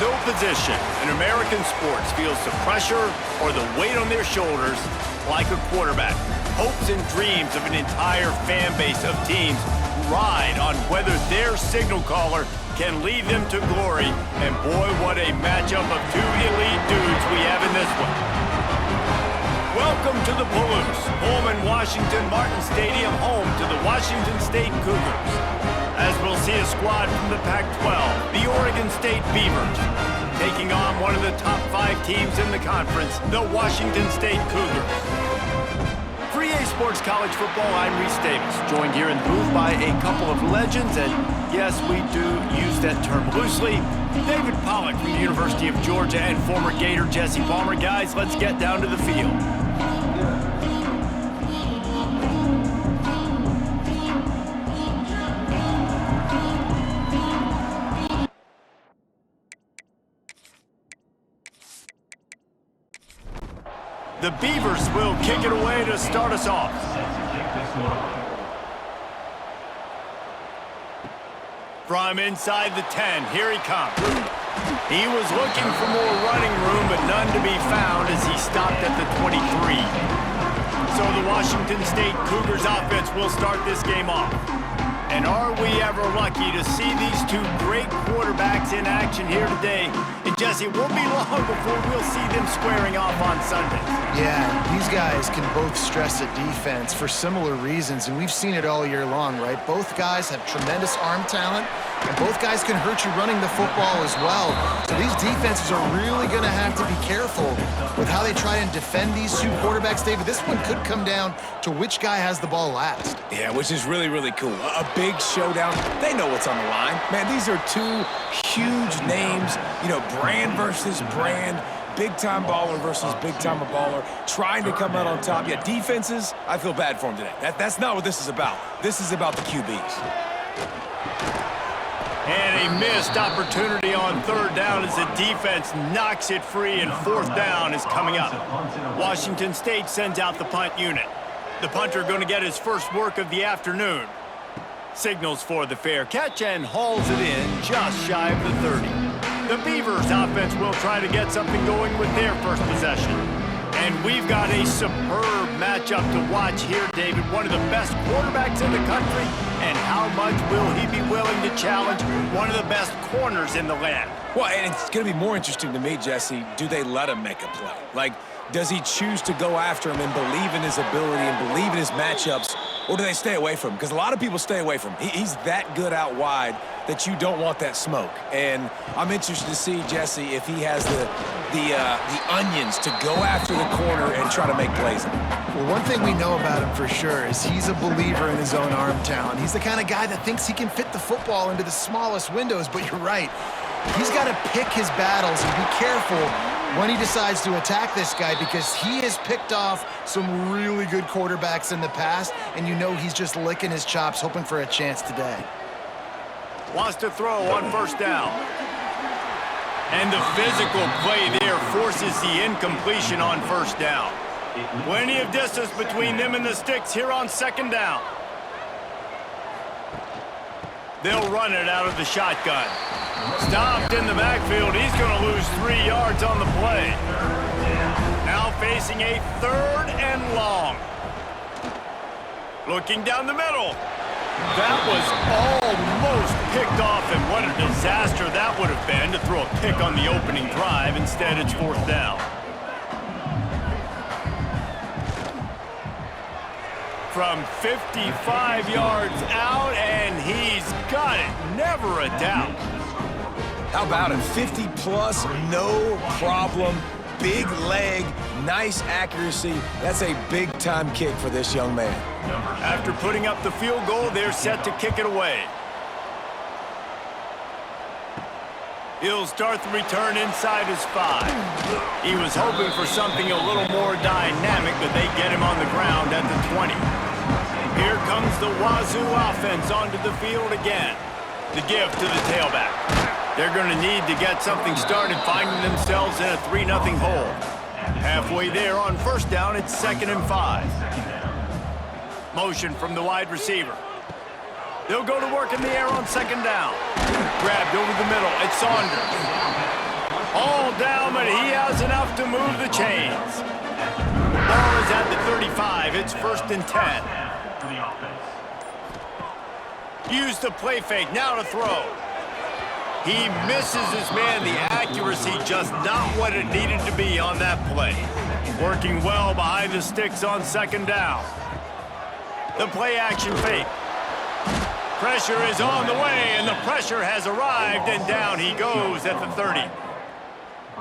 no position in American sports feels the pressure or the weight on their shoulders like a quarterback. Hopes and dreams of an entire fan base of teams ride on whether their signal caller can lead them to glory. And boy, what a matchup of two elite dudes we have in this one. Welcome to the Palouse, Pullman, Washington Martin Stadium, home to the Washington State Cougars. As we'll see a squad from the Pac-12, the Oregon State Beavers, taking on one of the top 5 teams in the conference, the Washington State Cougars. For EA Sports College Football, I'm Reese Davis, joined here in the booth by a couple of legends, and yes, we do use that term loosely. David Pollack from the University of Georgia and former Gator Jesse Palmer. Guys, let's get down to the field. The Beavers will kick it away to start us off. From inside the 10, here he comes. He was looking for more running room, but none to be found as he stopped at the 23. So the Washington State Cougars offense will start this game off. And are we ever lucky to see these two great quarterbacks in action here today? And Jesse, it won't be long before we'll see them squaring off on Sunday. Yeah, these guys can both stress a defense for similar reasons, and we've seen it all year long, right? Both guys have tremendous arm talent, and both guys can hurt you running the football as well. So these defenses are really going to have to be careful with how they try and defend these two quarterbacks, David. This one could come down to which guy has the ball last. Yeah, which is really, really cool. A big showdown. They know what's on the line. Man, these are two huge names, you know, brand versus brand, big-time baller versus big-time baller, trying to come out on top. Yeah, defenses, I feel bad for them today. That's not what this is about. This is about the QBs. And a missed opportunity on third down as the defense knocks it free, and fourth down is coming up. Washington State sends out the punt unit. The punter going to get his first work of the afternoon. Signals for the fair catch and hauls it in just shy of the 30. The Beavers offense will try to get something going with their first possession. And we've got a superb matchup to watch here, David. One of the best quarterbacks in the country. And how much will he be willing to challenge one of the best corners in the land? Well, and it's going to be more interesting to me, Jesse, do they let him make a play? Like, does he choose to go after him and believe in his ability and believe in his matchups, or do they stay away from him? Because a lot of people stay away from him. He's that good out wide that you don't want that smoke. And I'm interested to see, Jesse, if he has the onions to go after the corner and try to make plays. Well, one thing we know about him for sure is he's a believer in his own arm talent. He's the kind of guy that thinks he can fit the football into the smallest windows, but you're right. He's got to pick his battles and be careful when he decides to attack this guy, because he has picked off some really good quarterbacks in the past, and you know he's just licking his chops, hoping for a chance today. Wants to throw on first down. And the physical play there forces the incompletion on first down. Plenty of distance between them and the sticks here on second down. They'll run it out of the shotgun. Stopped in the backfield. He's going to lose 3 yards on the play. Now facing a third and long. Looking down the middle. That was almost picked off, and what a disaster that would have been to throw a pick on the opening drive. Instead, it's fourth down. From 55 yards out, and he's got it. Never a doubt. How about it? 50-plus, no problem. Big leg, nice accuracy. That's a big-time kick for this young man. After putting up the field goal, they're set to kick it away. He'll start the return inside his 5. He was hoping for something a little more dynamic, but they get him on the ground at the 20. Here comes the Wazoo offense onto the field again. The give to the tailback. They're going to need to get something started, finding themselves in a 3-0 hole. Halfway there on first down, it's 2nd and 5. Motion from the wide receiver. They'll go to work in the air on second down. Grabbed over the middle. It's Saunders. All down, but he has enough to move the chains. Ball is at the 35. It's 1st and 10. Use the play fake. Now to throw. He misses his man. The accuracy just not what it needed to be on that play. Working well behind the sticks on 2nd down. The play action fake. Pressure is on the way, and the pressure has arrived, and down he goes at the 30.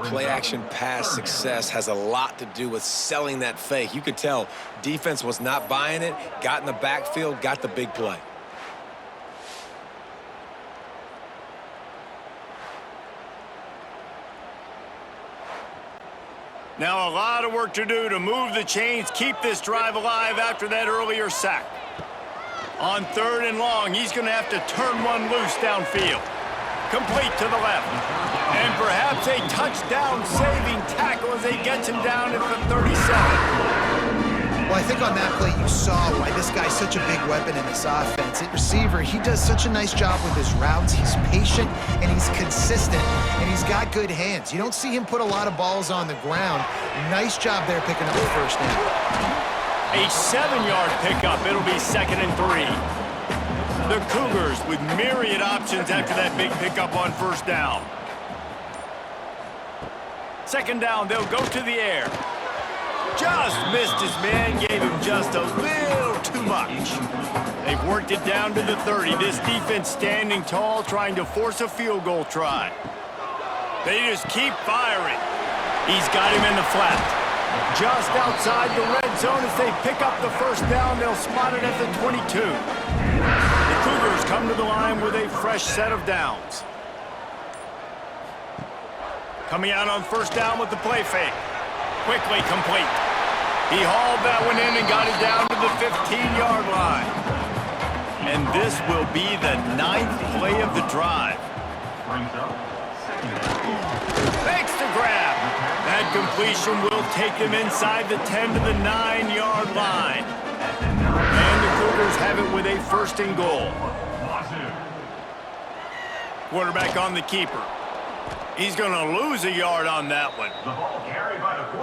Play action pass success has a lot to do with selling that fake. You could tell defense was not buying it, got in the backfield, got the big play. Now a lot of work to do to move the chains, keep this drive alive after that earlier sack. On 3rd and long, he's going to have to turn one loose downfield. Complete to the left. And perhaps a touchdown-saving tackle as they get him down at the 37. Well, I think on that play you saw why this guy's such a big weapon in this offense. At receiver, he does such a nice job with his routes. He's patient, and he's consistent, and he's got good hands. You don't see him put a lot of balls on the ground. Nice job there picking up the 1st down. A 7-yard pickup. It'll be 2nd and 3. The Cougars with myriad options after that big pickup on 1st down. 2nd down, they'll go to the air. Just missed his man, gave him just a little too much. They've worked it down to the 30. This defense standing tall, trying to force a field goal try. They just keep firing. He's got him in the flat. Just outside the red zone as they pick up the 1st down. They'll spot it at the 22. The Cougars come to the line with a fresh set of downs. Coming out on 1st down with the play fake. Quickly complete. He hauled that one in and got it down to the 15-yard line. And this will be the 9th play of the drive. Makes the grab. That completion will take them inside the 10 to the 9-yard line. And the Cougars have it with a 1st and goal. Quarterback on the keeper. He's going to lose a yard on that one.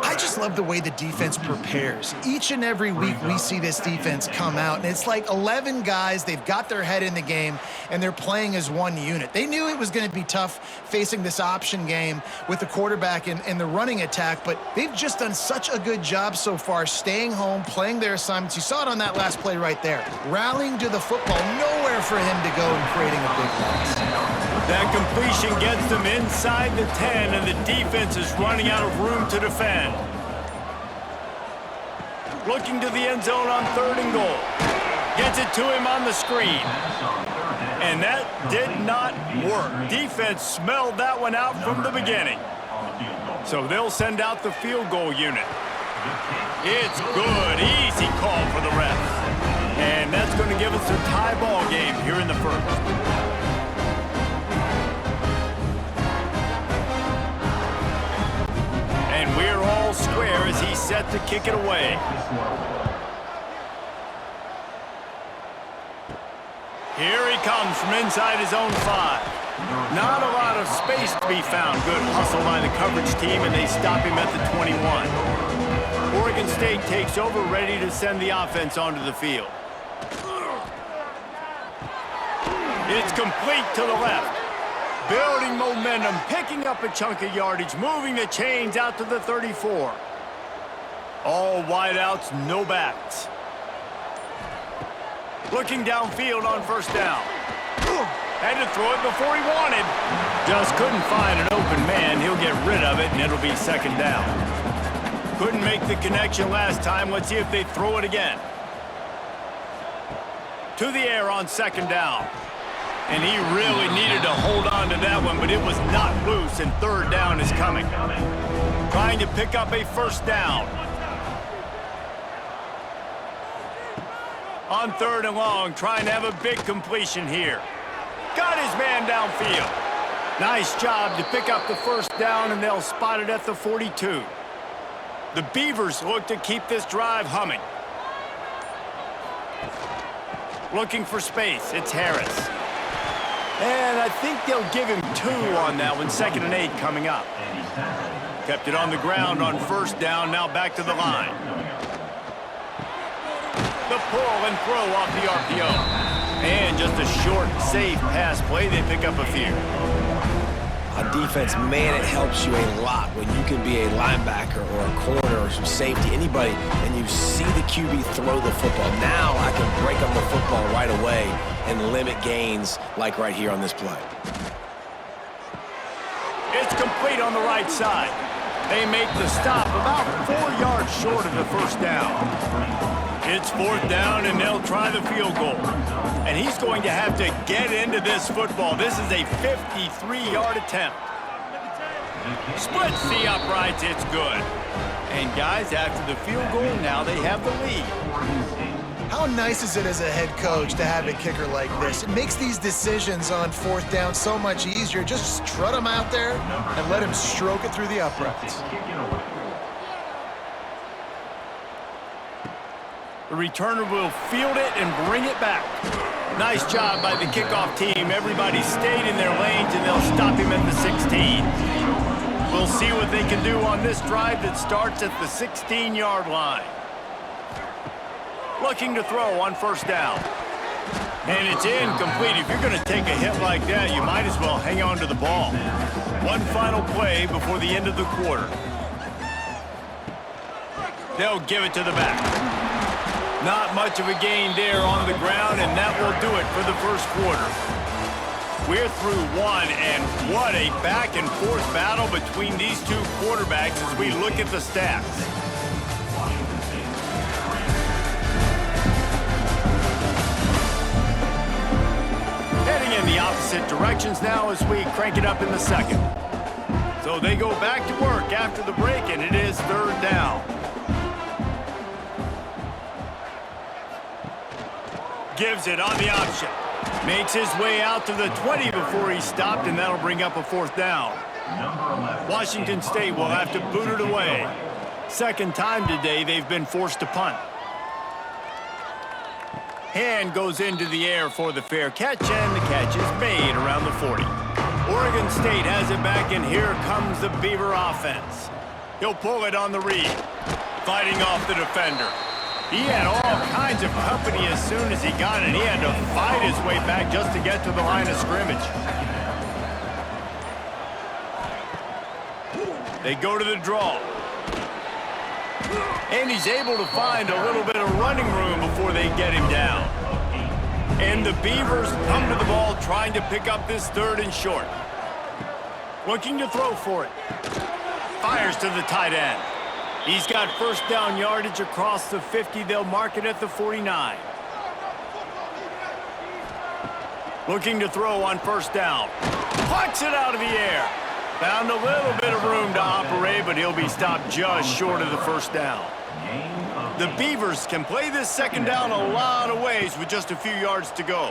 I just love the way the defense prepares. Each and every week we see this defense come out, and it's like 11 guys. They've got their head in the game, and they're playing as one unit. They knew it was going to be tough facing this option game with the quarterback and the running attack, but they've just done such a good job so far staying home, playing their assignments. You saw it on that last play right there. Rallying to the football, nowhere for him to go and creating a big loss. That completion gets them inside the 10, and the defense is running out of room to defend. Looking to the end zone on 3rd and goal. Gets it to him on the screen. And that did not work. Defense smelled that one out from the beginning. So they'll send out the field goal unit. It's good. Easy call for the refs. And that's going to give us a tie ball game here in the 1st. And we're all square as he's set to kick it away. Here he comes from inside his own 5. Not a lot of space to be found. Good hustle by the coverage team, and they stop him at the 21. Oregon State takes over, ready to send the offense onto the field. It's complete to the left. Building momentum, picking up a chunk of yardage, moving the chains out to the 34. All wideouts, no backs. Looking downfield on 1st down. Had to throw it before he wanted. Just couldn't find an open man. He'll get rid of it, and it'll be 2nd down. Couldn't make the connection last time. Let's see if they throw it again. To the air on 2nd down. And he really needed to hold on to that one, but it was not loose, and 3rd down is coming. Trying to pick up a 1st down. On 3rd and long, trying to have a big completion here. Got his man downfield. Nice job to pick up the 1st down, and they'll spot it at the 42. The Beavers look to keep this drive humming. Looking for space, it's Harris. And I think they'll give him 2 on that one. 2nd and 8 coming up. Kept it on the ground on 1st down. Now back to the line. The pull and throw off the RPO. And just a short, safe pass play. They pick up a few. On defense, man, it helps you a lot when you can be a linebacker or a corner or some safety, anybody, and you see the QB throw the football. Now I can break up the football right away and limit gains like right here on this play. It's complete on the right side. They make the stop about 4 yards short of the 1st down. It's 4th down, and they'll try the field goal. And he's going to have to get into this football. This is a 53-yard attempt. Splits the uprights. It's good. And, guys, after the field goal, now they have the lead. How nice is it as a head coach to have a kicker like this? It makes these decisions on 4th down so much easier. Just strut him out there and let him stroke it through the uprights. The returner will field it and bring it back. Nice job by the kickoff team. Everybody stayed in their lanes, and they'll stop him at the 16. We'll see what they can do on this drive that starts at the 16-yard line. Looking to throw on 1st down. And it's incomplete. If you're going to take a hit like that, you might as well hang on to the ball. One final play before the end of the quarter. They'll give it to the back. Not much of a gain there on the ground, and that will do it for the 1st quarter. We're through 1, and what a back-and-forth battle between these 2 quarterbacks as we look at the stats. Heading in the opposite directions now as we crank it up in the 2nd. So they go back to work after the break, and it is 3rd down. Gives it on the option. Makes his way out to the 20 before he stopped, and that'll bring up a 4th down. Washington State will have to boot it away. 2nd time today they've been forced to punt. Hand goes into the air for the fair catch, and the catch is made around the 40. Oregon State has it back, and here comes the Beaver offense. He'll pull it on the read, fighting off the defender. He had all kinds of company as soon as he got it. He had to fight his way back just to get to the line of scrimmage. They go to the draw. And he's able to find a little bit of running room before they get him down. And the Beavers come to the ball trying to pick up this 3rd and short. Looking to throw for it. Fires to the tight end. He's got 1st down yardage across the 50. They'll mark it at the 49. Looking to throw on 1st down. Plucks it out of the air. Found a little bit of room to operate, but he'll be stopped just short of the 1st down. The Beavers can play this 2nd down a lot of ways with just a few yards to go.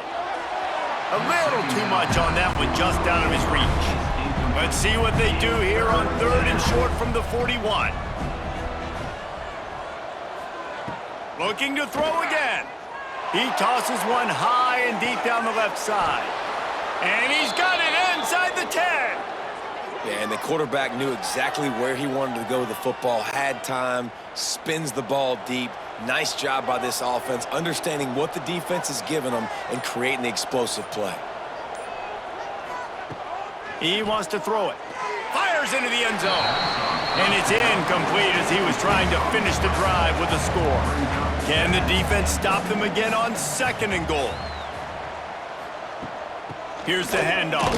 A little too much on that one, just out of his reach. Let's see what they do here on 3rd and short from the 41. Looking to throw again. He tosses one high and deep down the left side. And he's got it inside the 10. Yeah, and the quarterback knew exactly where he wanted to go with the football, had time, spins the ball deep. Nice job by this offense, understanding what the defense is giving them and creating the explosive play. He wants to throw it. Fires into the end zone. And it's incomplete as he was trying to finish the drive with a score. Can the defense stop them again on 2nd and goal? Here's the handoff.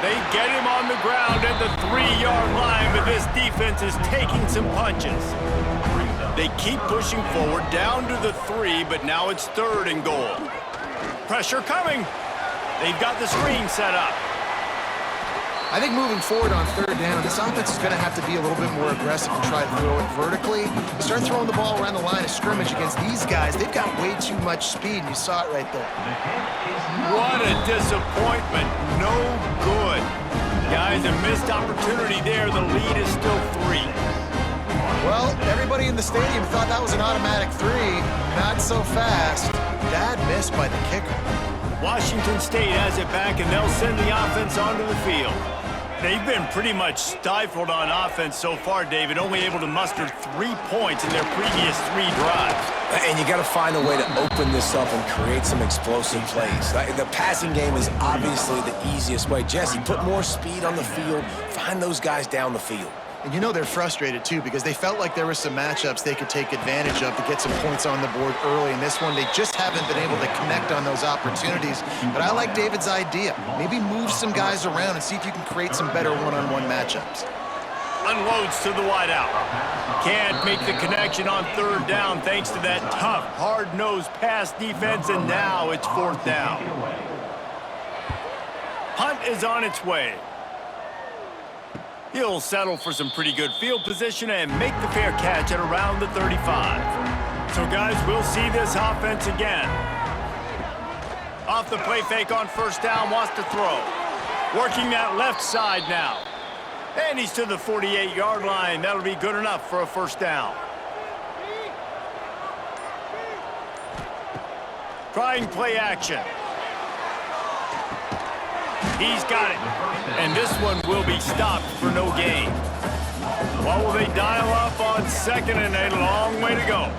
They get him on the ground at the 3-yard line, but this defense is taking some punches. They keep pushing forward down to the 3, but now it's 3rd and goal. Pressure coming. They've got the screen set up. I think moving forward on 3rd down, this offense is going to have to be a little bit more aggressive and try to throw it vertically. Start throwing the ball around the line of scrimmage against these guys. They've got way too much speed, and you saw it right there. What a disappointment. No good. Guys, a missed opportunity there. The lead is still 3. Well, everybody in the stadium thought that was an automatic 3. Not so fast. Bad miss by the kicker. Washington State has it back, and they'll send the offense onto the field. They've been pretty much stifled on offense so far, David, only able to muster 3 points in their previous 3 drives. And you got to find a way to open this up and create some explosive plays. The passing game is obviously the easiest way. Jesse, put more speed on the field. Find those guys down the field. And you know they're frustrated, too, because they felt like there were some matchups they could take advantage of to get some points on the board early. In this one, they just haven't been able to connect on those opportunities. But I like David's idea. Maybe move some guys around and see if you can create some better one-on-one matchups. Unloads to the wideout. Can't make the connection on 3rd down thanks to that tough, hard-nosed pass defense, and now it's 4th down. Punt is on its way. He'll settle for some pretty good field position and make the fair catch at around the 35. So, guys, we'll see this offense again. Off the play fake on 1st down, wants to throw. Working that left side now. And he's to the 48-yard line. That'll be good enough for a 1st down. Trying play action. He's got it. And this one will be stopped for no gain. What will they dial up on 2nd and a long way to go?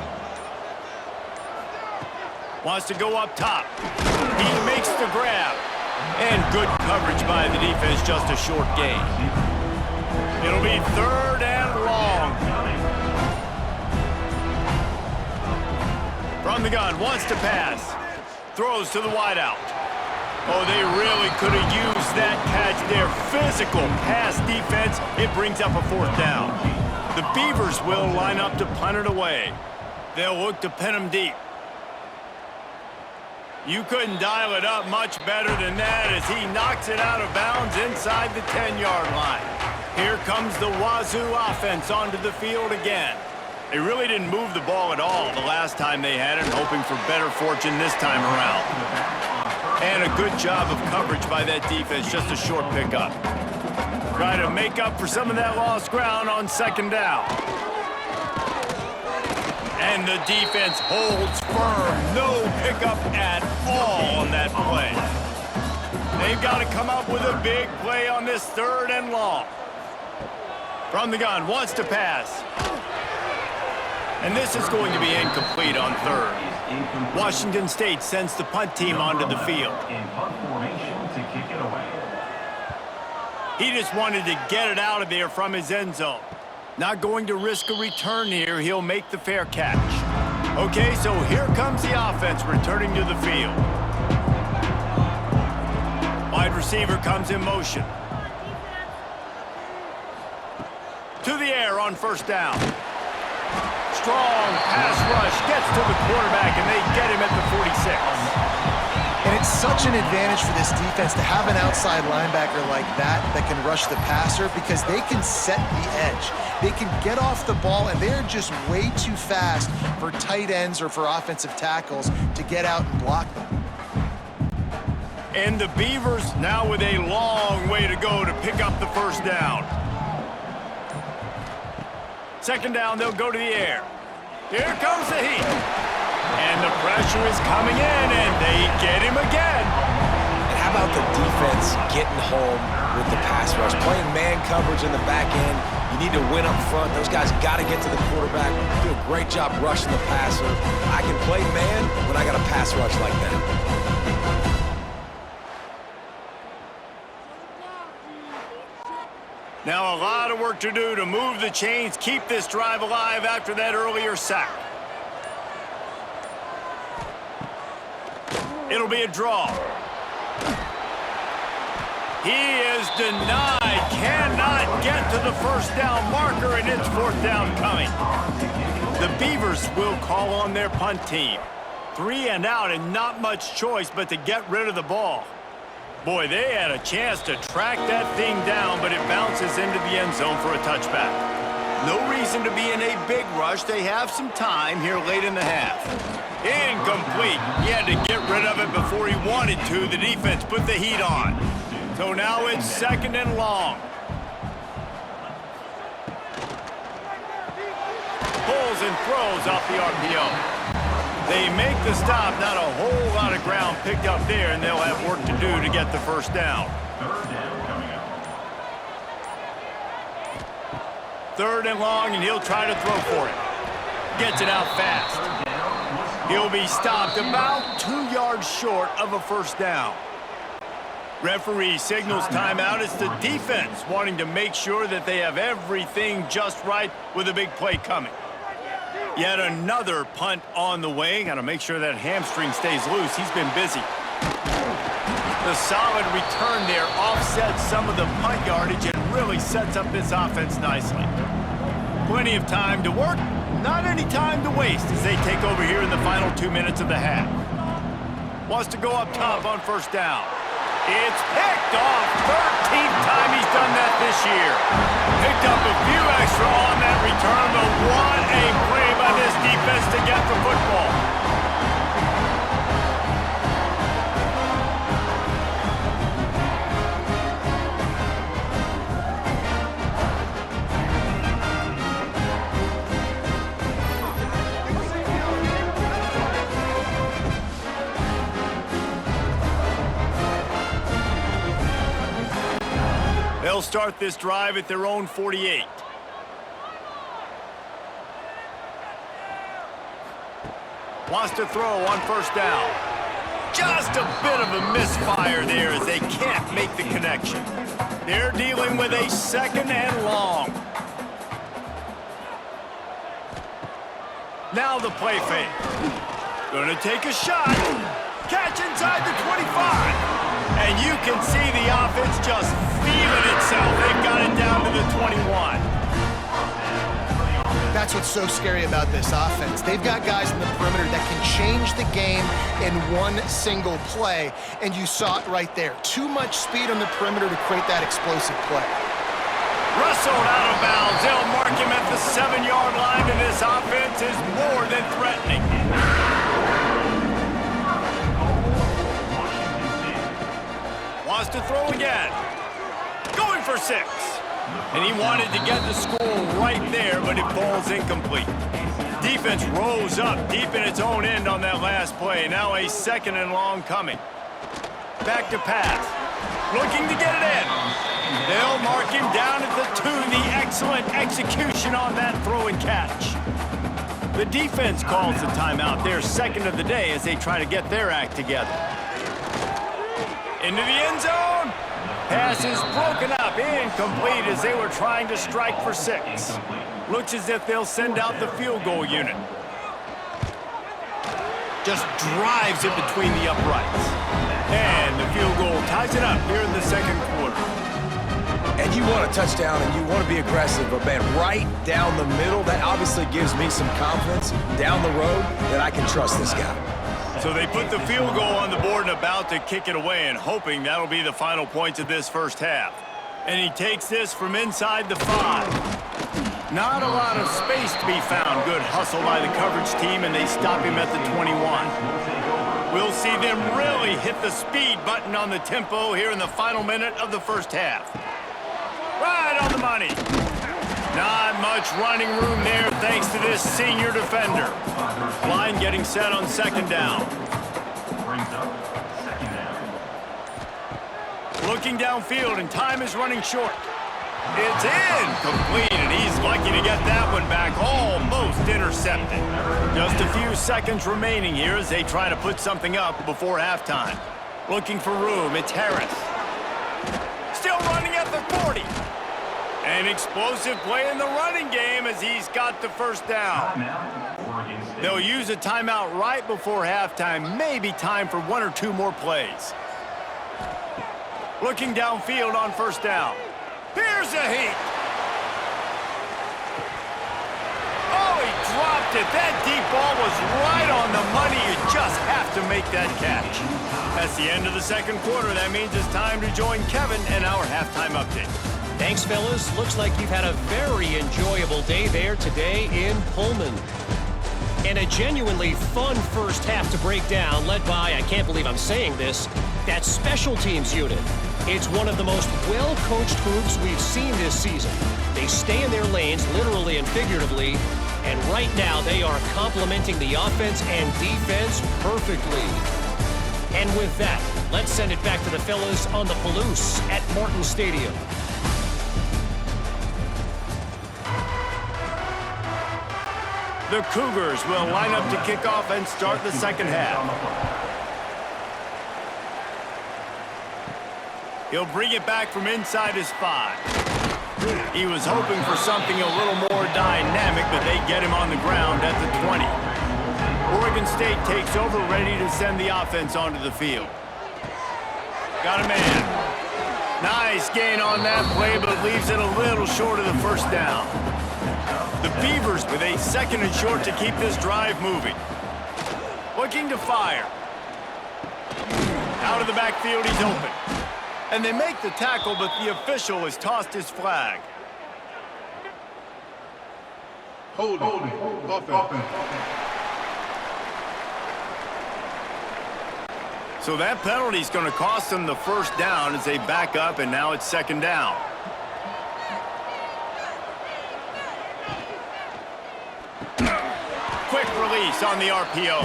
Wants to go up top. He makes the grab. And good coverage by the defense, just a short gain. It'll be 3rd and long. From the gun, wants to pass. Throws to the wideout. Oh, they really could have used that catch there. Physical pass defense. It brings up a 4th down. The Beavers will line up to punt it away. They'll look to pin them deep. You couldn't dial it up much better than that as he knocks it out of bounds inside the 10-yard line. Here comes the Wazoo offense onto the field again. They really didn't move the ball at all the last time they had it, hoping for better fortune this time around. And a good job of coverage by that defense, just a short pickup. Try to make up for some of that lost ground on 2nd down. And the defense holds firm. No pickup at all on that play. They've got to come up with a big play on this 3rd and long. From the gun, wants to pass. And this is going to be incomplete on 3rd. Washington State sends the punt team onto the field. He just wanted to get it out of there from his end zone. Not going to risk a return here. He'll make the fair catch. Okay, so here comes the offense returning to the field. Wide receiver comes in motion. To the air on 1st down. Strong pass rush, gets to the quarterback, and they get him at the 46. And it's such an advantage for this defense to have an outside linebacker like that can rush the passer because they can set the edge. They can get off the ball, and they're just way too fast for tight ends or for offensive tackles to get out and block them. And the Beavers now with a long way to go to pick up the 1st down. 2nd down, they'll go to the air. Here comes the heat. And the pressure is coming in, and they get him again. And how about the defense getting home with the pass rush? Playing man coverage in the back end. You need to win up front. Those guys got to get to the quarterback. Do a great job rushing the passer. I can play man when I got a pass rush like that. Now a lot of work to do to move the chains, keep this drive alive after that earlier sack. It'll be a draw. He is denied, cannot get to the 1st down marker, and it's 4th down coming. The Beavers will call on their punt team. 3 and out and not much choice but to get rid of the ball. Boy, they had a chance to track that thing down, but it bounces into the end zone for a touchback. No reason to be in a big rush. They have some time here late in the half. Incomplete. He had to get rid of it before he wanted to. The defense put the heat on. So now it's 2nd and long. Pulls and throws off the RPO. They make the stop. Not a whole lot of ground picked up there, and they'll have work to do to get the first down. Third and long, and he'll try to throw for it. Gets it out fast. He'll be stopped about 2 yards short of a first down. Referee signals timeout. It's the defense wanting to make sure that they have everything just right with a big play coming. Yet another punt on the way. Got to make sure that hamstring stays loose. He's been busy. The solid return there offsets some of the punt yardage and really sets up this offense nicely. Plenty of time to work, not any time to waste as they take over here in the final 2 minutes of the half. Wants to go up top on first down. It's picked off. 13th time he's done that this year. Picked up a few extra on that return, but what a play by this defense to get the football. They'll start this drive at their own 48. Wants to throw on first down. Just a bit of a misfire there as they can't make the connection. They're dealing with a second and long. Now the play fake. Gonna take a shot. Catch inside the 25. And you can see the offense just feeling itself. They've got it down to the 21. That's what's so scary about this offense. They've got guys in the perimeter that can change the game in one single play, and you saw it right there. Too much speed on the perimeter to create that explosive play. Rustled out of bounds. They'll mark him at the 7-yard line, and this offense is more than threatening. Wants to throw again. Going for 6. And he wanted to get the score right there, but it falls incomplete. Defense rose up deep in its own end on that last play. Now a second and long coming. Back to pass. Looking to get it in. They'll mark him down at the 2. The excellent execution on that throw and catch. The defense calls the timeout, their second of the day, as they try to get their act together. Into the end zone. Pass is broken up, incomplete as they were trying to strike for 6. Looks as if they'll send out the field goal unit. Just drives it between the uprights. And the field goal ties it up here in the second quarter. And you want a touchdown and you want to be aggressive, but man, right down the middle, that obviously gives me some confidence down the road that I can trust this guy. So they put the field goal on the board and about to kick it away and hoping that'll be the final points of this first half. And he takes this from inside the 5. Not a lot of space to be found. Good hustle by the coverage team, and they stop him at the 21. We'll see them really hit the speed button on the tempo here in the final minute of the first half. Right on the money. Not much running room there thanks to this senior defender. Line getting set on second down. Looking downfield, and time is running short. It's incomplete, and he's lucky to get that one back, almost intercepted. Just a few seconds remaining here as they try to put something up before halftime. Looking for room, it's Harris. Still running at the 40. An explosive play in the running game as he's got the first down. They'll use a timeout right before halftime. Maybe time for 1 or 2 more plays. Looking downfield on first down. Here's a heat. Oh, he dropped it. That deep ball was right on the money. You just have to make that catch. That's the end of the second quarter. That means it's time to join Kevin and our halftime update. Thanks, fellas. Looks like you've had a very enjoyable day there today in Pullman. And a genuinely fun first half to break down, led by, I can't believe I'm saying this, that special teams unit. It's one of the most well-coached groups we've seen this season. They stay in their lanes, literally and figuratively, And right now, they are complementing the offense and defense perfectly. And with that, let's send it back to the fellas on the Palouse at Martin Stadium. The Cougars will line up to kick off and start the second half. He'll bring it back from inside his 5. He was hoping for something a little more dynamic, but they get him on the ground at the 20. Oregon State takes over, ready to send the offense onto the field. Got a man. Nice gain on that play, but leaves it a little short of the first down. The Beavers with a 2nd and short to keep this drive moving. Looking to fire. Out of the backfield, he's open. And they make the tackle, but the official has tossed his flag. Hold it. Offense. So that penalty is going to cost them the first down as they back up, and now it's 2nd down. Quick release on the RPO.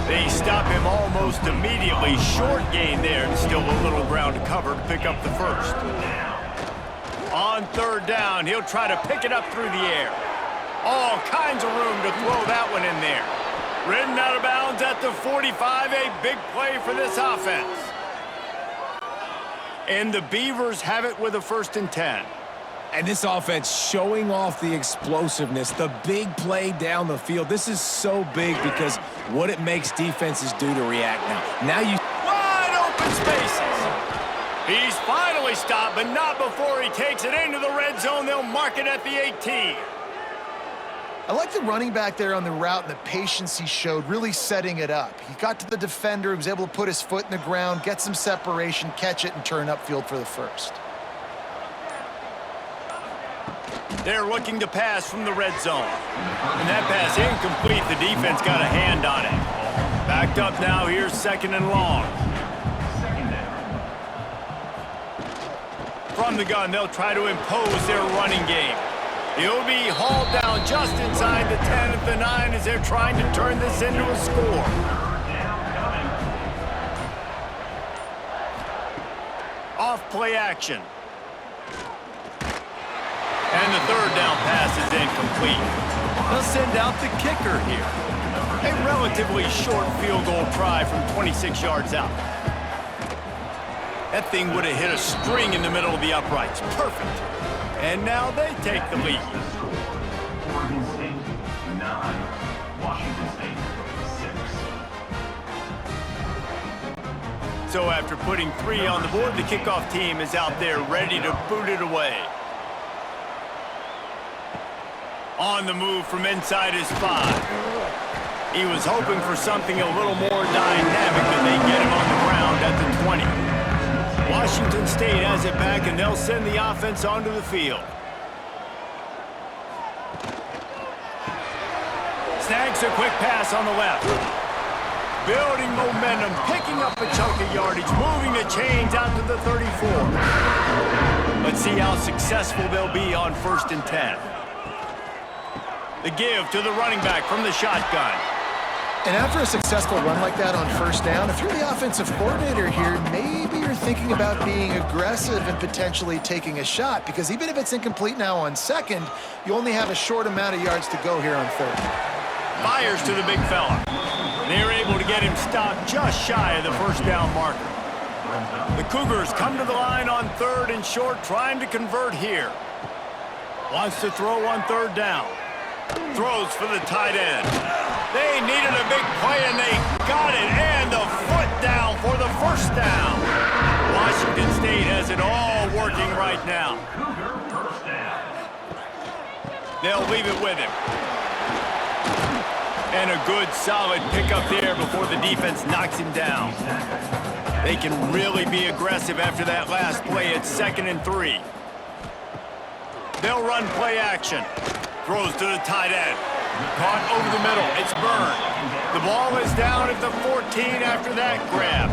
They stop him almost immediately. Short gain there, and still a little ground to cover to pick up the first. On 3rd down, he'll try to pick it up through the air. All kinds of room to throw that one in there. Ridden out of bounds at the 45, a big play for this offense. And the Beavers have it with a 1st and 10. And this offense showing off the explosiveness, the big play down the field. This is so big because what it makes defenses do to react now. Now you... Wide open spaces. He's finally stopped, but not before he takes it into the red zone. They'll mark it at the 18. I like the running back there on the route and the patience he showed, really setting it up. He got to the defender, he was able to put his foot in the ground, get some separation, catch it, and turn upfield for the first. They're looking to pass from the red zone. And that pass incomplete. The defense got a hand on it. Backed up now. Here's 2nd and long. From the gun, they'll try to impose their running game. He'll be hauled down just inside the 10 at the 9 as they're trying to turn this into a score. Off play action. And the 3rd down pass is incomplete. They'll send out the kicker here. A relatively short field goal try from 26 yards out. That thing would have hit a string in the middle of the uprights. Perfect. And now they take the lead. Oregon State 9, Washington State 6. So after putting 3 on the board, the kickoff team is out there ready to boot it away. On the move from inside his 5. He was hoping for something a little more dynamic, but they get him on the ground at the 20. Washington State has it back, and they'll send the offense onto the field. Snags a quick pass on the left. Building momentum, picking up a chunk of yardage, moving the chains out to the 34. Let's see how successful they'll be on 1st and 10. The give to the running back from the shotgun. And after a successful run like that on 1st down, if you're the offensive coordinator here, maybe you're thinking about being aggressive and potentially taking a shot, because even if it's incomplete now on 2nd, you only have a short amount of yards to go here on 3rd. Fires to the big fella. They're able to get him stopped just shy of the 1st down marker. The Cougars come to the line on 3rd and short, trying to convert here. Wants to throw on 3rd down. Throws for the tight end. They needed a big play, and they got it. And the foot down for the 1st down. Washington State has it all working right now. They'll leave it with him. And a good, solid pickup there before the defense knocks him down. They can really be aggressive after that last play. It's 2nd and 3. They'll run play action. Throws to the tight end. Caught over the middle. It's Byrne. The ball is down at the 14 after that grab.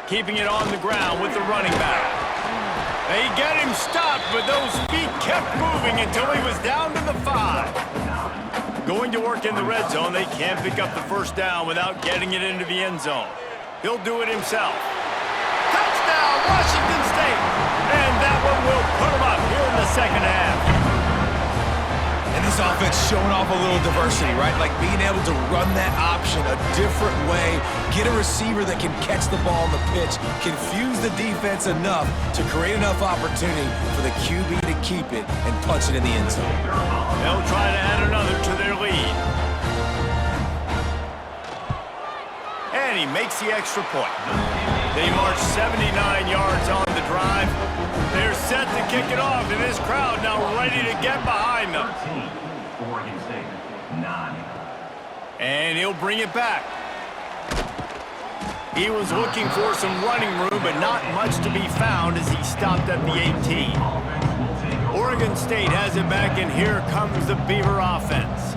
Keeping it on the ground with the running back. They get him stopped, but those feet kept moving until he was down to the 5. Going to work in the red zone, they can't pick up the first down without getting it into the end zone. He'll do it himself. Touchdown, Washington State! And that one will put him up here in the second half. And this offense showing off a little diversity, right? Like being able to run that option a different way, get a receiver that can catch the ball on the pitch, confuse the defense enough to create enough opportunity for the QB to keep it and punch it in the end zone. They'll try to add another to their lead. And he makes the extra point. They march 79 yards on the drive. They're set to kick it off, and this crowd now ready to get behind them. Oregon State, 9. And he'll bring it back. He was looking for some running room, but not much to be found as he stopped at the 18. Oregon State has it back, and here comes the Beaver offense.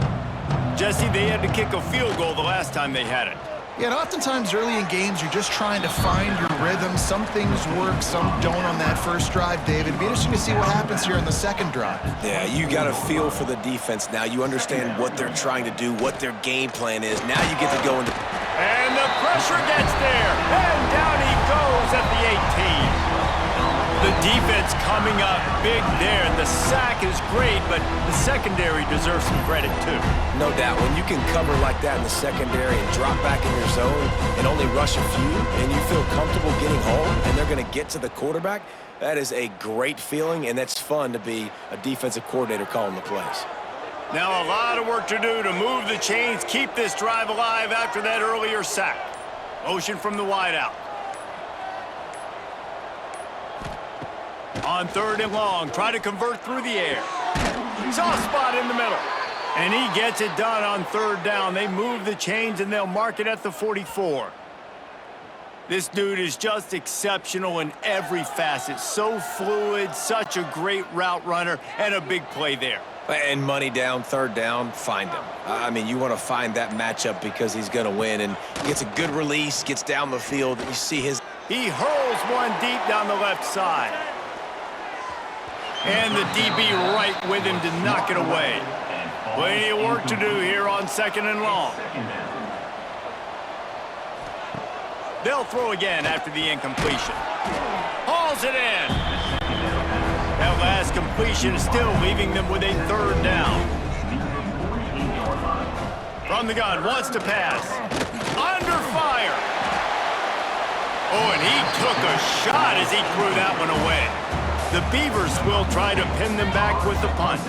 Jesse, they had to kick a field goal the last time they had it. Yeah, and oftentimes early in games, you're just trying to find your rhythm. Some things work, some don't on that first drive, David. It'd be interesting to see what happens here in the second drive. Yeah, you got a feel for the defense now. You understand what they're trying to do, what their game plan is. Now you get to go into... And the pressure gets there, and down he goes at the 18. The defense coming up big there, and the sack is great, but the secondary deserves some credit too. No doubt, when you can cover like that in the secondary and drop back in your zone and only rush a few, and you feel comfortable getting home, and they're going to get to the quarterback, that is a great feeling, and that's fun to be a defensive coordinator calling the plays. Now a lot of work to do to move the chains, keep this drive alive after that earlier sack. Motion from the wideout. On 3rd and long, try to convert through the air. Soft spot in the middle. And he gets it done on 3rd down. They move the chains and they'll mark it at the 44. This dude is just exceptional in every facet. So fluid, such a great route runner, and a big play there. And money down, 3rd down, find him. I mean, you want to find that matchup because he's going to win. And he gets a good release, gets down the field, and you see his... He hurls one deep down the left side. And the DB right with him to knock it away. Plenty of work to do here on 2nd and long. They'll throw again after the incompletion. Hauls it in. That last completion is still leaving them with a 3rd down. From the gun, wants to pass. Under fire. Oh, and he took a shot as he threw that one away. The Beavers will try to pin them back with the punt.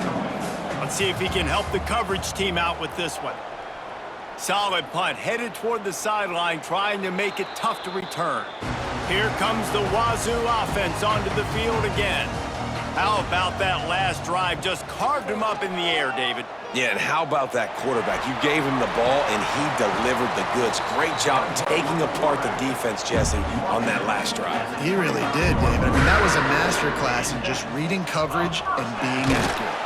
Let's see if he can help the coverage team out with this one. Solid punt, headed toward the sideline, trying to make it tough to return. Here comes the Wazoo offense onto the field again. How about that last drive? Just carved him up in the air, David. Yeah, and how about that quarterback? You gave him the ball, and he delivered the goods. Great job taking apart the defense, Jesse, on that last drive. He really did, David. I mean, that was a masterclass in just reading coverage and being accurate.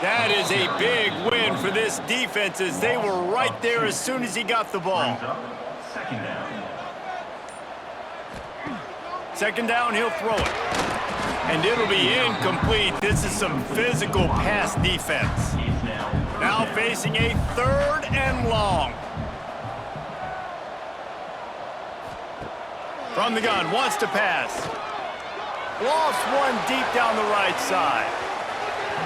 That is a big win for this defense as they were right there as soon as he got the ball. 2nd down. 2nd down, he'll throw it. And it'll be incomplete. This is some physical pass defense. Now facing a 3rd and long. From the gun, wants to pass. Lofts one deep down the right side.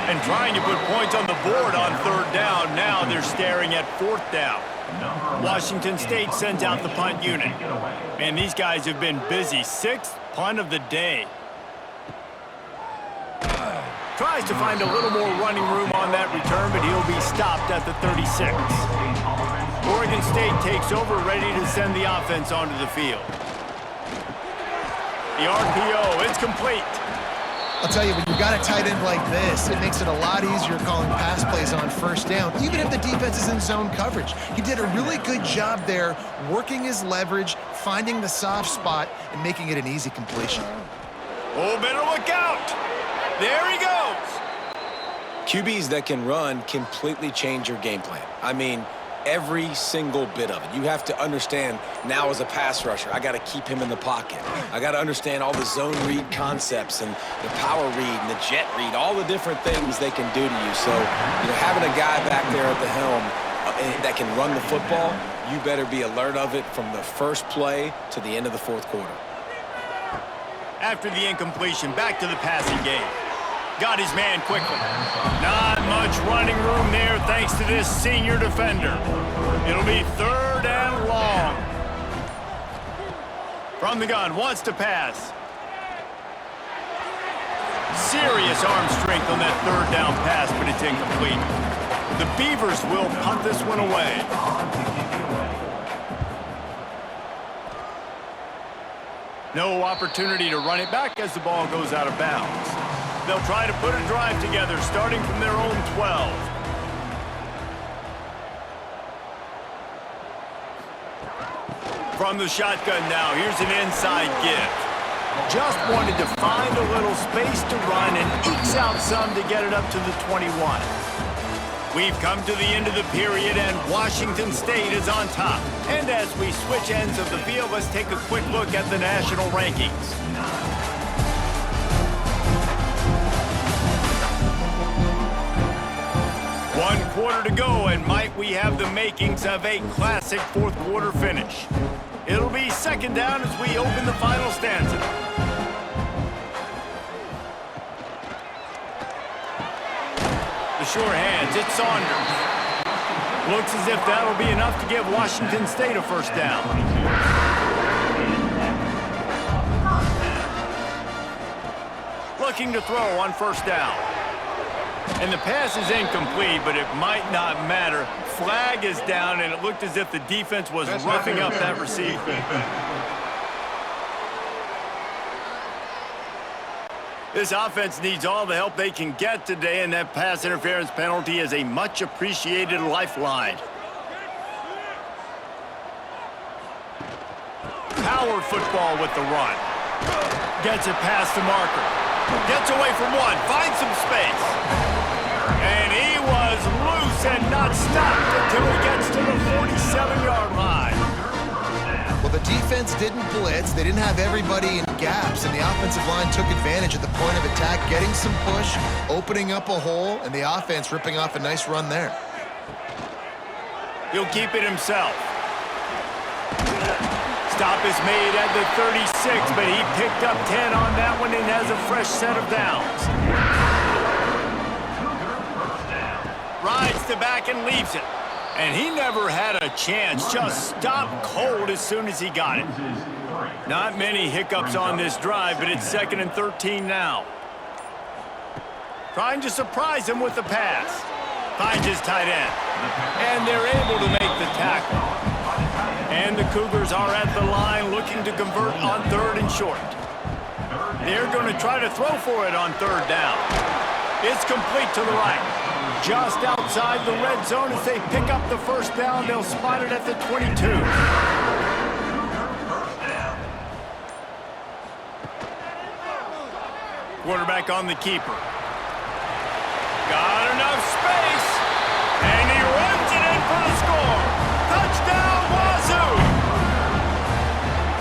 And trying to put points on the board on 3rd down. Now they're staring at 4th down. Washington State sends out the punt unit. Man, these guys have been busy. 6th punt of the day. Tries to find a little more running room on that return, but he'll be stopped at the 36. Oregon State takes over, ready to send the offense onto the field. The RPO, it's complete. I'll tell you, when you've got a tight end like this, it makes it a lot easier calling pass plays on 1st down, even if the defense is in zone coverage. He did a really good job there, working his leverage, finding the soft spot, and making it an easy completion. Oh, better look out. There he goes. QBs that can run completely change your game plan. I mean, Every single bit of it. You have to understand now as a pass rusher, I got to keep him in the pocket. I got to understand all the zone read concepts and the power read and the jet read, all the different things they can do to you. So, having a guy back there at the helm that can run the football, you better be alert of it from the first play to the end of the fourth quarter. After the incompletion, back to the passing game. Got his man quickly. Not much running room there thanks to this senior defender. It'll be 3rd and long. From the gun, wants to pass. Serious arm strength on that 3rd down pass, but it's incomplete. The Beavers will punt this one away. No opportunity to run it back as the ball goes out of bounds. They'll try to put a drive together, starting from their own 12. From the shotgun now, here's an inside give. Just wanted to find a little space to run and ekes out some to get it up to the 21. We've come to the end of the period, and Washington State is on top. And as we switch ends of the field, let's take a quick look at the national rankings. One quarter to go, and might we have the makings of a classic fourth quarter finish. It'll be 2nd down as we open the final stanza. The sure hands, it's Saunders. Looks as if that'll be enough to give Washington State a 1st down. Looking to throw on 1st down. And the pass is incomplete, but it might not matter. Flag is down, and it looked as if the defense was roughing up that receiver. This offense needs all the help they can get today, and that pass interference penalty is a much-appreciated lifeline. Power football with the run. Gets it past the marker. Gets away from one. Finds some space. And he was loose and not stopped until he gets to the 47-yard line. Well, the defense didn't blitz. They didn't have everybody in gaps, and the offensive line took advantage at the point of attack, getting some push, opening up a hole, and the offense ripping off a nice run there. He'll keep it himself. Stop is made at the 36, but he picked up 10 on that one and has a fresh set of downs. Rides the back and leaves it. And he never had a chance, just stopped cold as soon as he got it. Not many hiccups on this drive, but it's 2nd and 13 now. Trying to surprise him with the pass. Finds his tight end. And they're able to make the tackle. And the Cougars are at the line looking to convert on 3rd and short. They're going to try to throw for it on 3rd down. It's complete to the right. Just outside the red zone as they pick up the 1st down. They'll spot it at the 22. Quarterback on the keeper. Got enough space. And he runs it in for the score. Touchdown, Wazoo!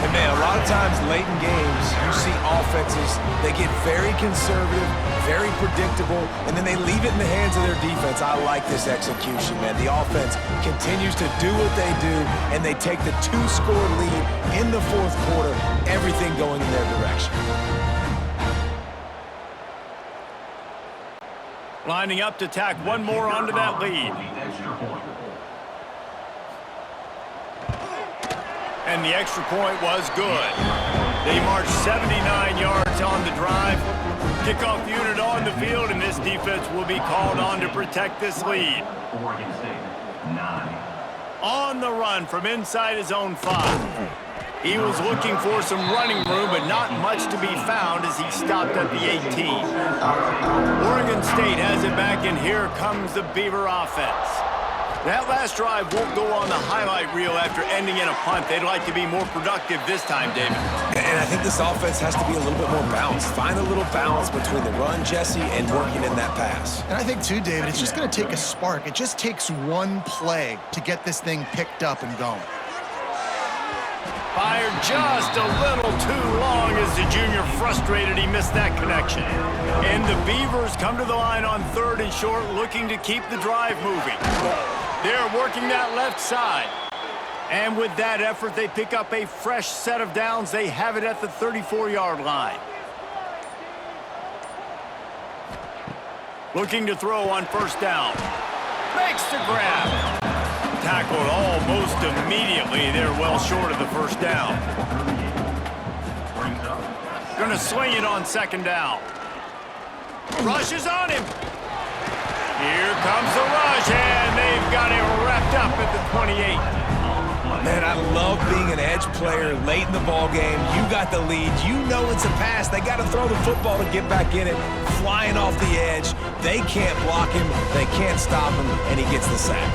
And man, a lot of times late in games, you see offenses, they get very conservative, very predictable, and then they leave it in the hands of their defense. I like this execution, man. The offense continues to do what they do, and they take the 2-score lead in the fourth quarter, everything going in their direction. Lining up to tack one more onto that lead. And the extra point was good. They marched 79 yards on the drive. Kickoff unit on the field, and this defense will be called on to protect this lead. Oregon State, 9. On the run from inside his own 5. He was looking for some running room, but not much to be found as he stopped at the 18. Oregon State has it back, and here comes the Beaver offense. That last drive won't go on the highlight reel after ending in a punt. They'd like to be more productive this time, David. And I think this offense has to be a little bit more balanced. Find a little balance between the run, Jesse, and working in that pass. And I think, too, David, it's just going to take a spark. It just takes one play to get this thing picked up and going. Fired just a little too long as the junior frustrated he missed that connection. And the Beavers come to the line on 3rd and short, looking to keep the drive moving. They're working that left side. And with that effort, they pick up a fresh set of downs. They have it at the 34-yard line. Looking to throw on 1st down. Makes the grab. Tackled almost immediately. They're well short of the 1st down. Going to swing it on 2nd down. Rushes on him. Here comes the rush, and they've got it wrapped up at the 28. Man, I love being an edge player late in the ball game. You got the lead. You know it's a pass. They got to throw the football to get back in it. Flying off the edge. They can't block him. They can't stop him, and he gets the sack.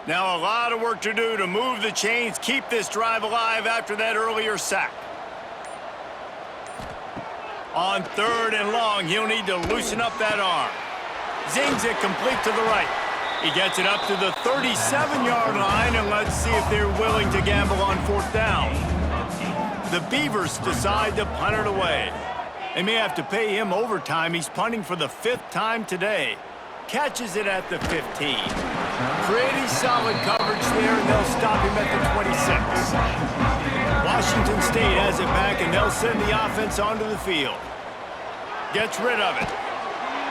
Now a lot of work to do to move the chains, keep this drive alive after that earlier sack. On 3rd and long, he'll need to loosen up that arm. Zings it complete to the right. He gets it up to the 37-yard line, and let's see if they're willing to gamble on 4th down. The Beavers decide to punt it away. They may have to pay him overtime. He's punting for the 5th time today. Catches it at the 15. Pretty solid coverage there, and they'll stop him at the 26. Washington State has it back, and they'll send the offense onto the field. Gets rid of it.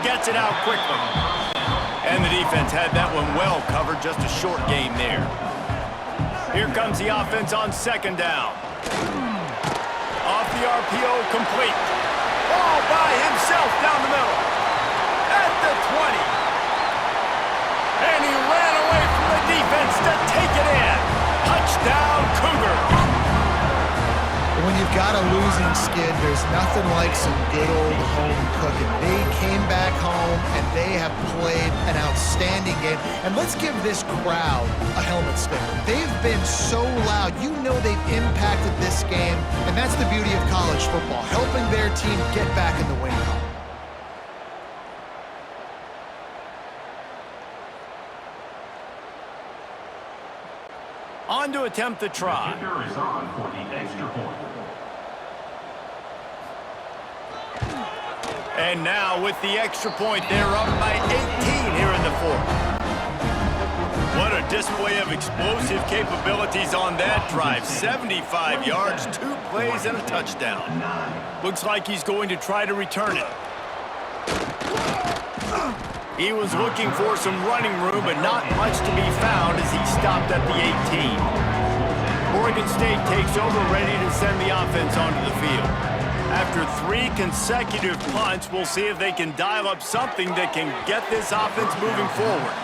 Gets it out quickly. And the defense had that one well covered, just a short game there. Here comes the offense on 2nd down. Off the RPO, complete. All by himself down the middle. At the 20. And he ran away from the defense to take it in. Touchdown, Cougars. When you've got a losing skid, there's nothing like some good old home cooking. They came back home, and they have played an outstanding game. And let's give this crowd a helmet sticker. They've been so loud. You know they've impacted this game, and that's the beauty of college football, helping their team get back in the win column. On to attempt the try. Kicker is on for the extra point. And now with the extra point, they're up by 18 here in the 4th. What a display of explosive capabilities on that drive. 75 yards, 2 plays, and a touchdown. Looks like he's going to try to return it. He was looking for some running room, but not much to be found as he stopped at the 18. Oregon State takes over, ready to send the offense onto the field. After 3 consecutive punts, we'll see if they can dial up something that can get this offense moving forward.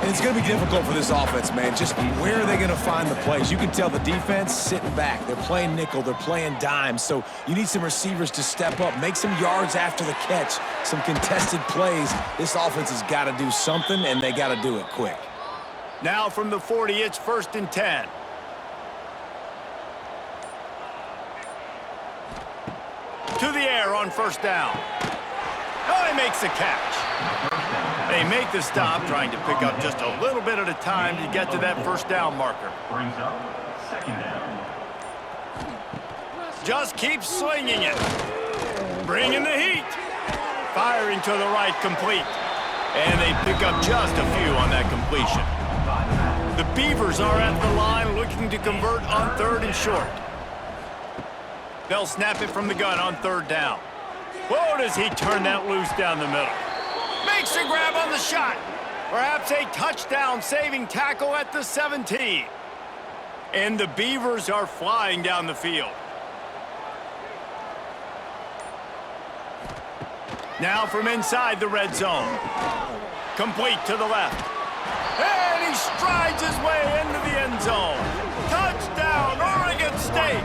And it's going to be difficult for this offense, man. Just where are they going to find the plays? You can tell the defense sitting back. They're playing nickel. They're playing dime. So you need some receivers to step up, make some yards after the catch, some contested plays. This offense has got to do something, and they got to do it quick. Now from the 40, it's 1st and 10. To the air on 1st down. Oh, he makes the catch. They make the stop, trying to pick up just a little bit at a time to get to that 1st down marker. Brings up 2nd down. Just keeps slinging it. Bringing the heat. Firing to the right, complete. And they pick up just a few on that completion. The Beavers are at the line looking to convert on 3rd and short. They'll snap it from the gun on 3rd down. Whoa, does he turn that loose down the middle. Makes a grab on the shot. Perhaps a touchdown-saving tackle at the 17. And the Beavers are flying down the field. Now from inside the red zone. Complete to the left. And he strides his way into the end zone. Touchdown, Oregon State.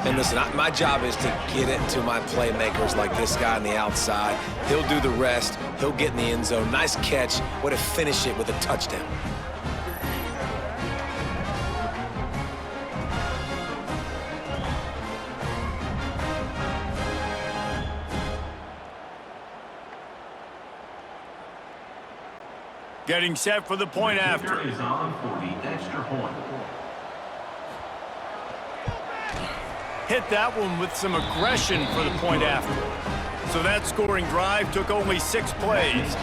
And listen, my job is to get it to my playmakers like this guy on the outside. He'll do the rest. He'll get in the end zone. Nice catch. Way to finish it with a touchdown. Getting set for the point after. Is on for the extra point. Hit that one with some aggression for the point after. So that scoring drive took only 6 plays.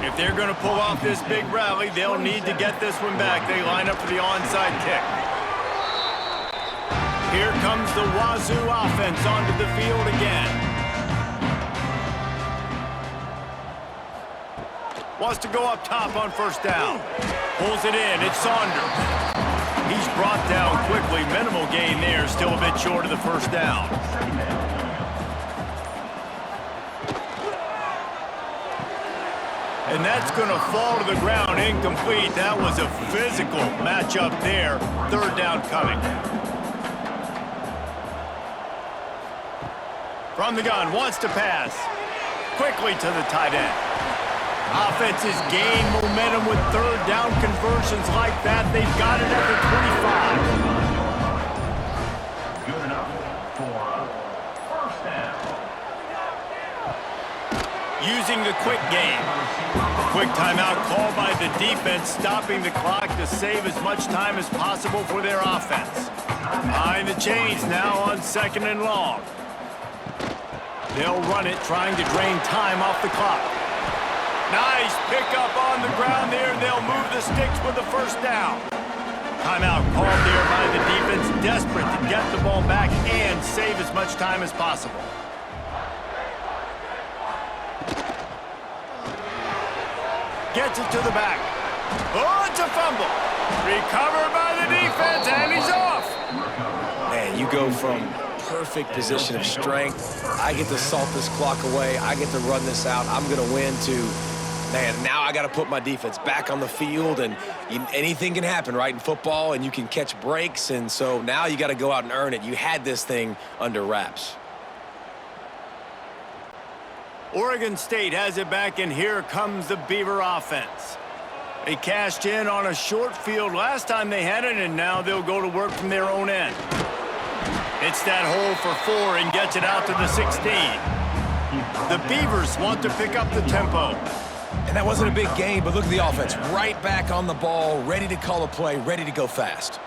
If they're going to pull off this big rally, they'll need to get this one back. They line up for the onside kick. Here comes the Wazoo offense onto the field again. Wants to go up top on first down. Pulls it in. It's Saunders. He's brought down quickly. Minimal gain there. Still a bit short of the first down. And that's going to fall to the ground incomplete. That was a physical matchup there. Third down coming. From the gun. Wants to pass. Quickly to the tight end. Offenses gain momentum with third down conversions like that. They've got it at the 25. Good enough for a first down. Using the quick game. Quick timeout called by the defense, stopping the clock to save as much time as possible for their offense. Behind the chains now on 2nd and long. They'll run it, trying to drain time off the clock. Nice pickup on the ground there. They'll move the sticks with the first down. Timeout called there by the defense, desperate to get the ball back and save as much time as possible. Gets it to the back. Oh, it's a fumble. Recovered by the defense, and he's off. Man, you go from perfect position of strength. I get to salt this clock away. I get to run this out. I'm going to win to, man, now I got to put my defense back on the field, and anything can happen, right, in football, and you can catch breaks, and so now you got to go out and earn it. You had this thing under wraps. Oregon State has it back, and here comes the Beaver offense. They cashed in on a short field last time they had it, and now they'll go to work from their own end. It's that hole for 4 and gets it out to the 16. The Beavers want to pick up the tempo. And that wasn't a big gain, but look at the offense. Right back on the ball, ready to call a play, ready to go fast.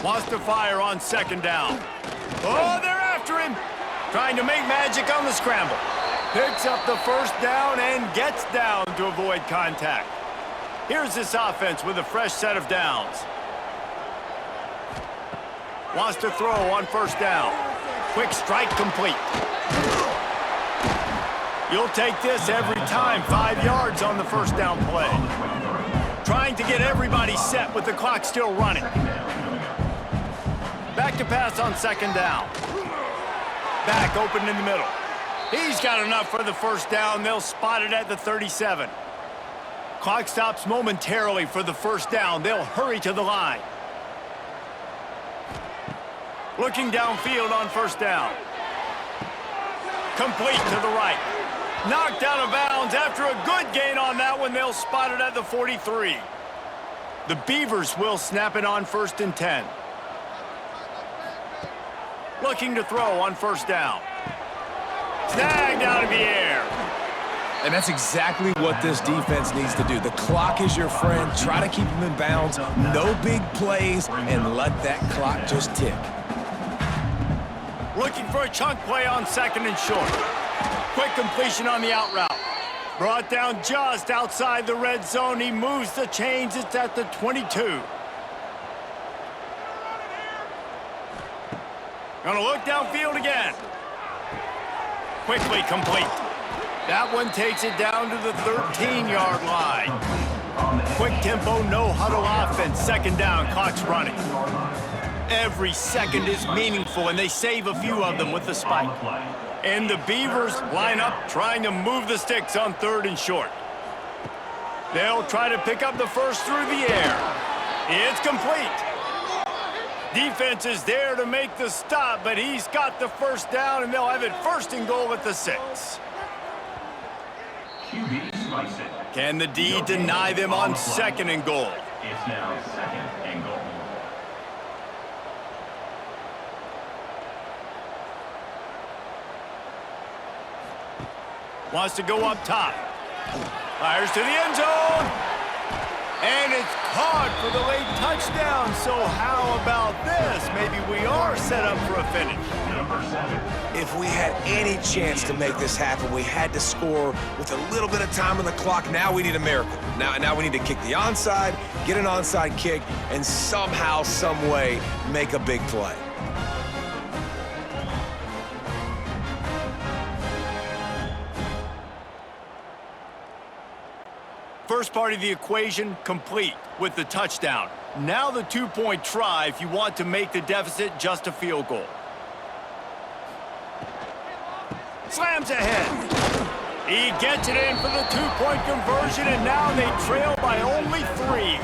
Wants to fire on 2nd down. Oh, they're after him. Trying to make magic on the scramble. Picks up the first down and gets down to avoid contact. Here's this offense with a fresh set of downs. Wants to throw on first down. Quick strike complete. You'll take this every time. 5 yards on the first down play. Trying to get everybody set with the clock still running. Back to pass on 2nd down. Back open in the middle. He's got enough for the first down. They'll spot it at the 37. Clock stops momentarily for the first down. They'll hurry to the line. Looking downfield on first down. Complete to the right. Knocked out of bounds after a good gain on that one. They'll spot it at the 43. The Beavers will snap it on 1st and 10. Looking to throw on first down. Snagged out of the air. And that's exactly what this defense needs to do. The clock is your friend. Try to keep them in bounds. No big plays, and let that clock just tick. Looking for a chunk play on 2nd and short. Quick completion on the out route. Brought down just outside the red zone. He moves the chains. It's at the 22. Gonna look downfield again. Quickly complete. That one takes it down to the 13-yard line. Quick tempo, no huddle offense. 2nd down, clock's running. Every second is meaningful, and they save a few of them with the spike. And the Beavers line up trying to move the sticks on 3rd and short. They'll try to pick up the first through the air. It's complete. Defense is there to make the stop, but he's got the first down, and they'll have it first and goal at the 6. QB slice it. Can the D deny them on second and goal? It's now second and goal. Wants to go up top. Fires to the end zone. And it's caught for the late touchdown. So how about this? Maybe we are set up for a finish. Number 7. If we had any chance to make this happen, we had to score with a little bit of time on the clock. Now we need a miracle. Now we need to kick the onside, get an onside kick, and somehow, some way, make a big play. First part of the equation complete with the touchdown. Now the 2-point try if you want to make the deficit just a field goal. Slams ahead. He gets it in for the 2-point conversion, and now they trail by only 3.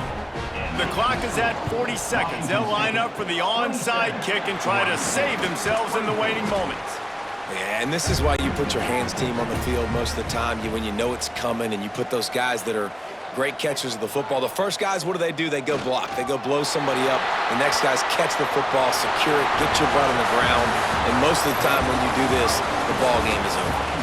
The clock is at 40 seconds. They'll line up for the onside kick and try to save themselves in the waiting moments. Yeah, and this is why you put your hands team on the field most of the time, when you know it's coming, and you put those guys that are great catchers of the football. The first guys, what do? They go block. They go blow somebody up. The next guys catch the football, secure it, get your butt on the ground, and most of the time when you do this, the ball game is over.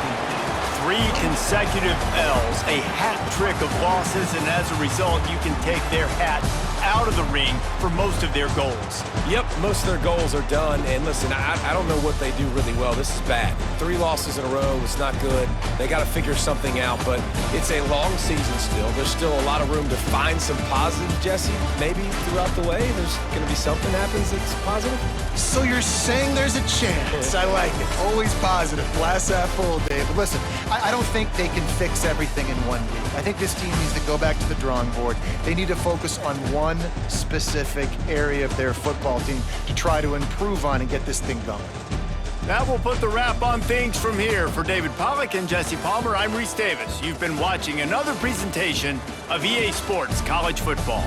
3 consecutive L's, a hat trick of losses, and as a result, you can take their hat out of the ring for most of their goals. Yep, most of their goals are done. And listen, I don't know what they do really well. This is bad. 3 losses in a row. It's not good. They got to figure something out, but it's a long season still. There's still a lot of room to find some positive, Jesse. Maybe throughout the way, there's going to be something happens that's positive. So you're saying there's a chance. I like it. Always positive. Glass half full, Dave. But listen, I don't think they can fix everything in 1 week. I think this team needs to go back to the drawing board. They need to focus on one specific area of their football team to try to improve on and get this thing going. That will put the wrap on things from here. For David Pollack and Jesse Palmer, I'm Reese Davis. You've been watching another presentation of EA Sports College Football.